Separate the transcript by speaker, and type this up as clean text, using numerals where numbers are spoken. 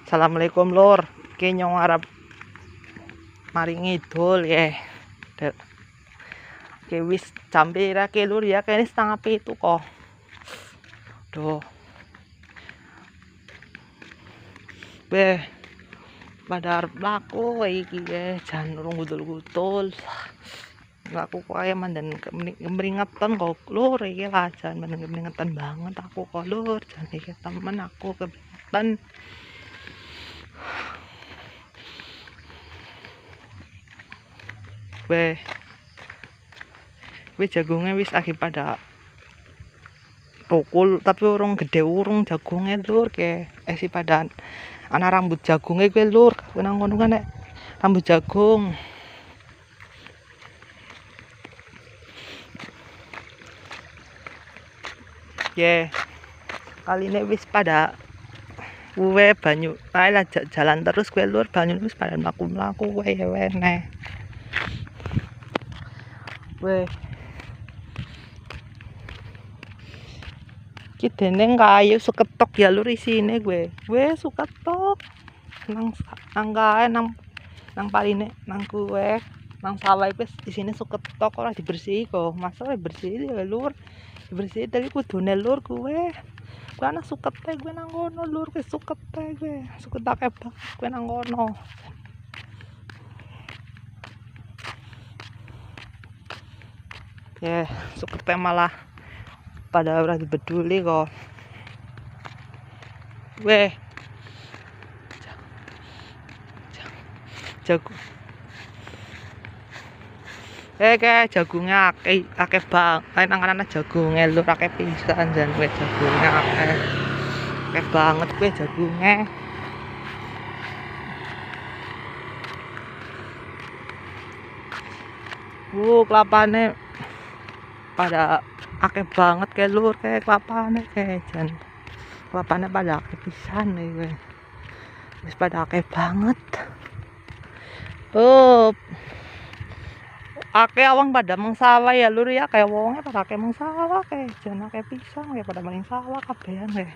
Speaker 1: Assalamualaikum lur. Ki nyong arep mari ngidul ya. Oke wis jam pira ki lur ya, kene 6:30 kok. Duh. Beh. Pada arep laku iki ya, jan urung gudul-gudul. Aku kaya mandan kemringetan kok lur iki lah, jan mandan kemringetan banget aku kok lur, jan iki temen aku kemringetan. Wis jagungnya wis lagi pada tukul, tapi urung gede urung jagungnya lur, ke esi pada ana rambut jagungnya gue lur, nang ngono kan nek rambut jagung. Ya, kali ini wis pada kuwe banyu, lah jalan terus gue lur, banyu wis pada mlaku-mlaku gue ya wene. Ki dene kayu suketok ya lur isine gue suketok nang kae nang paline nang kuwe nang sawah wis isine suketok ora dibersihi kok. Masa ora dibersihi ya lur. Dibersihi tapi kudune lur kuwe. Kuwi ana sukete gue nang kono lur, wis sukete gue. Suketake bak gue nang kono. Ya, sukete malah pada ora dibeduli kok. Jagung. Kayak jagungnya akeh bang. Nang jagungnya lur akeh pisan jan kowe jagungnya akeh. Akeh banget kowe jagungnya. Kelapane pada akeh banget kayak lur, kayak kelapane kayak jan. Kelapane pada akeh pisan nih. Wis pada akeh banget. Akeh awang pada mengsawa ya lur ya, kayak wongnya pada akeh mengsawa kayak jan akeh pisan kayak pada maling sawah kabehan kayak.